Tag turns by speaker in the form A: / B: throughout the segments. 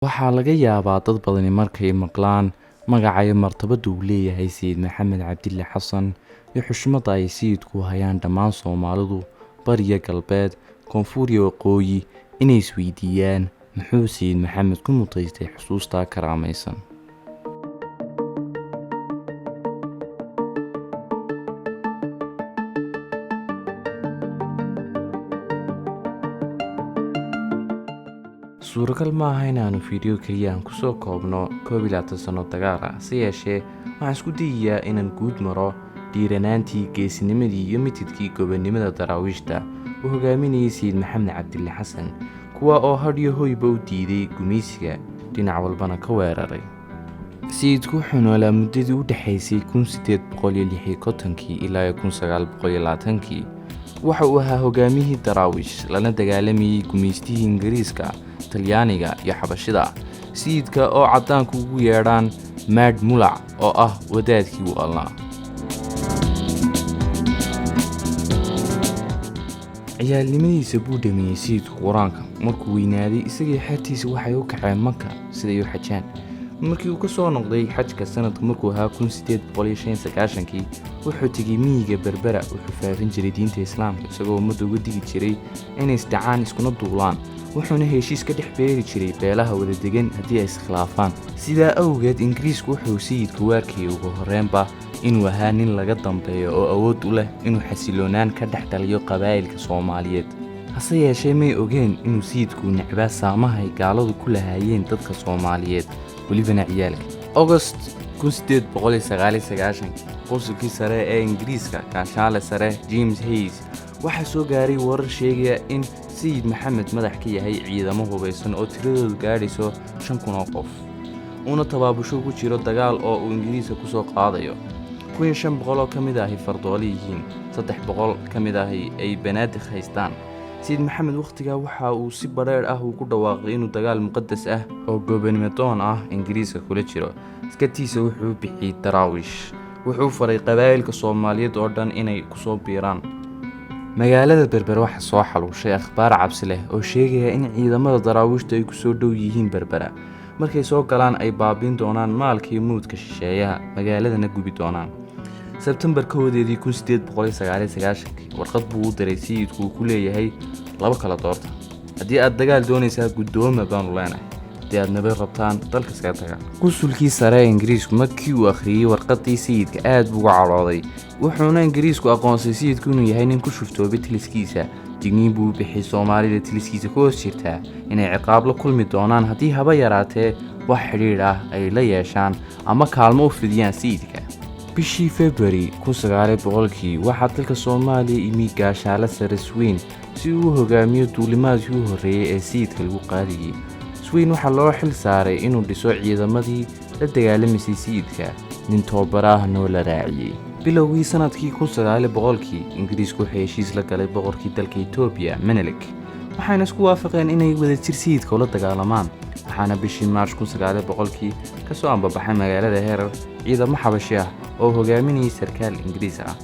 A: Waxaa laga yaabaa dad badani markay maqlaan magaca iyo martabada uu leeyahay Sayid Maxamed Cabdille Xasan iyo xushmada ay sayidku hayaan dhammaan Soomaalidu bariga galbeed, koonfur iyo waqooyi inay isweydiiyaan muxuu Sayid Maxamed ku mutaystay xusuusta karaamaysan. suuragal maaha inaanu fiideo keliya aan kusoo koobno 21 sano dagaal ah, si yeeshee waxaan isku dayayaa inaan guud maro dhiiranaantii, geesinimadii iyo mitidkii gobonimada daraawiishta uu hogaaminayay Sayid Maxamed Cabdille Xasan, kuwa oo hadhiyo hoyba u diiday gumaysiga, dhinac walbana ka weeraray. sayidku wuxuu noolaa muddadii u dhaxaysay 1856 ilaa 1920. waxa uu ahaa hogaamiyihii daraawiish lana dagaalamayay gumaystihii Ingiriiska, Talyaaniga iyo Xabashida. sayidka oo cadaanku ugu yeedhaan Mad Mulac oo ah wadaadkii u Allah. ciyaalnimadiisa buu dhameeyey sayidku quraanka. markuu weynaaday isagii xertiisa waxay u kaceen Maka siday u xajaan. markii uu ka soo noqday xajka sanadka markuu ahaa 1895 wuxuu tegay miyiga Berbera. wuxuu faafin jiray diinta Islaamka isagoo ummadda uga digi jiray inay isdhacaan iskuna duulaan, wuxuuna heshiis ka dhex beeri jiray beelaha wada degan haddii ay iskhilaafaan. sidaa awgeed Ingiriisku wuxuu sayidku u arkayay ugu horreynba inuu ahaa nin laga dambeeyo oo awood u leh inuu xasiloonaan ka dhex dhaliyo qabaa'ilka Soomaaliyeed. hase yeeshee may ogeen inuu sayidku necbaa saamaha ay gaaladu ku lahaayeen dadka Soomaaliyeed, welibana ciyaalka. August 1899 qunsulkii sare ee Ingiriiska gaashaale sare James Hayes waxaa soo gaaray warar sheegaya in Sayid Maxamed madax ka yahay ciidamo hubeysan oo tiradoodu gaadhayso 5,000 oo qof, uuna tabaabusho ku jiro dagaal oo uu Ingiriiska ku soo qaadayo. 1,500 oo ka mid ahi fardoole yihiin, 300 ka mid ahi ay banaadig haystaan. Sayid Maxamed waqtigaa waxa uu si bareer ah ugu dhawaaqay inuu dagaal muqadas ah oo gobonimo ah Ingiriiska kula jiro. iskatiisa wuxuu bixiyay daraawiish. wuxuu faray qabaa'ilka Soomaaliyeed oo dhan inay ku soo biiraan. magaalada Berber waxaa soo xaluushay akhbaar cabsi leh oo sheegaya in ciidamada daraawiishta ay ku soo dhow yihiin Berbera. markay soo galaan ay baabiin doonaan maalkii muudka shisheeyaha, magaaladana gubi doonaan. Sebtembar 1899 warqad buu u diray sayidku ku leeyahay laba kala doorta. haddii aad dagaal doonaysaa guddooma baanu leenahay, haddii aad nabad rabtaan dalka iskaga taga. qunsulkii sare ee Ingiriisku markii uu akhriyay warqadii sayidka aad buu uga calooday, wuxuuna Ingiriisku aqoonsay sayidku inuu yahay nin ku shuftoobay tiliskiisa. digniin buu bixiyay Soomaalida tiliskiisa ku hoos jirtaa inay ciqaab la kulmi doonaan haddii haba yaraatee wax xidhiidh ah ay la yeeshaan ama kaalmo u fidiyaan sayidka. bishii February 1900 waxaa dalka Soomaaliya imi gaashaale sare Sweyn si uu u hogaamiyo duulimaadkii u horreeyay ee sayidka lagu qaadiyay. Sweyn waxaa loo xil saaray inuu dhiso ciidamadii la dagaalamisay sayidka, nin tababarahana la raaciyay. bilowgii sanadkii 1900 Ingiriisku wuxuu heshiis la galay boqorkii dalka Itoobiya Menelik, waxayna isku waafaqeen inay wadajir sayidka ula dagaalamaan. waxaana bishii March 1900 ka soo ambabaxay magaalada Herar ciidamo Xabashi ah oo hogaaminayay sarkaal Ingiriis ah.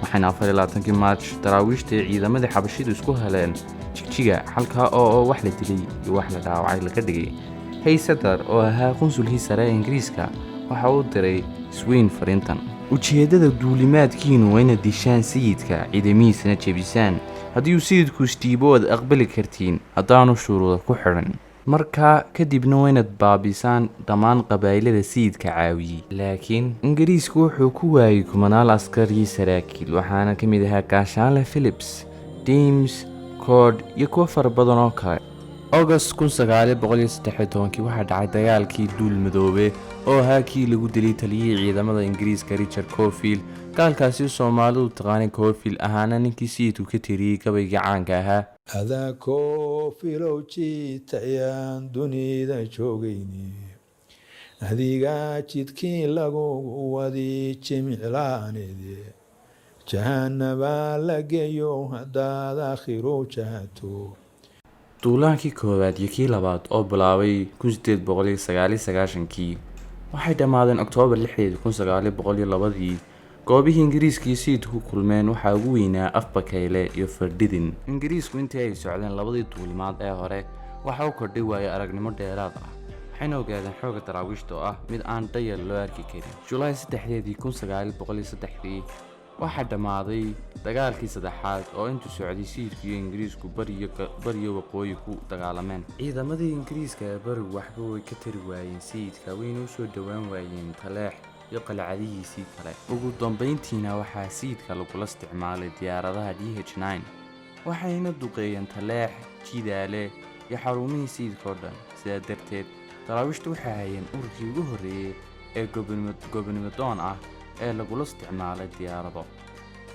A: waxayna 24 March daraawiishta ciidamadii Xabashidu isku heleen Jigjiga, halkaa oo wax la dilay iyo wax la dhaawacay laga dhigay. Haysadar oo ahaa qunsulkii sare ee Ingiriiska waxa uu diray Sweyn fariintan: ujeedada duulimaadkiinu waa inaad dishaan sayidka, ciidamihiisana jebisaan. haddii uu sayidku isdhiibo waad aqbali kartiin haddaanu shuruudo ku xidhan. markaa kadibna waa inaad baabisaan dhammaan qabaa'ilada sayidka caawiyey. laakiin Ingiriisku wuxuu ku waayay kumanaal askar iyo saraakiil, waxaana ka mid ahaa gaashaanle Phillips, James Coord iyo kuwo fara badan oo kale. August 1913 waxaa dhacay dagaalkii Duul Madoobe oo ahaa kii lagu dilay taliyihii ciidamada Ingiriiska Richard Cofield. gaalkaasi Soomaalidu taqaanay Cofield ahaana ninkii sayidku ka tiriyay gabayga caanka ahaa
B: adaa Cofield jiitayaan dunida joogayni, adiga jidkii lagu wadi jimiclaaneede, jahannaba la geeyo haddaad akhiro jahato.
A: duulaankii koowaad iyo kii labaad oo bilaabay 1899 waxay dhammaadeen Oktoobar 6, 1902. goobihii Ingiriiska iyo sayidku ku kulmeen waxaa ugu weynaa Afbakayle iyo Fardidin. Ingiriisku intii ay socdeen labadii duulimaad ee hore waxa uu kordhay waayo aragnimo dheeraad ah. waxayna ogaadeen xoogga daraawiishta oo ah mid aan dayal loo arki karin. Julaay 3, 1903 waxaa dhammaaday dagaalkii saddexaad oo intuu socday sayidku iyo Ingiriisku bariyo waqooyi ku dagaalameen. ciidamadii Ingiriiska ee barigu waxba way ka tari waayeen sayidka, wayna u soo dhowaan waayeen Taleex iyo qalcadihiisii kale. ugu dambayntiina waxaa sayidka lagula isticmaalay diyaaradaha DH9 waxayna duqeeyeen Taleex, Jidaale iyo xarumihii sayidka oo dhan. sidaa darteed daraawiishtu waxay hayeen ururkii ugu horreeyay ee gobonimo doon ah ee lagula isticmaalay diyaarado.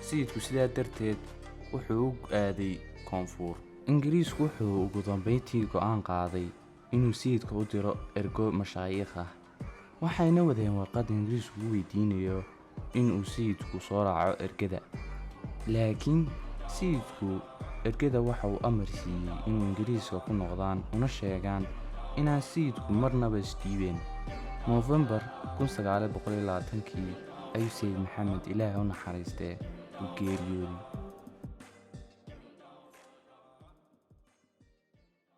A: sayidku sidaa darteed wuxuu u aaday koonfur. Ingiriisku wuxuu ugu dambayntii go'aan qaaday inuu sayidka u diro ergo mashaayikh ah, waxayna wadeen warqad Ingiriisku u weydiinayo inuu sayidku soo raaco ergada. laakiin sayidku ergada waxa uu amar siiyey inuu Ingiriiska ku noqdaan una sheegaan inaan sayidku marnaba isdhiibeen. Noofembar 1920 ayuu Sayid Maxamed Ilaahay u naxariistee u geeriyooday.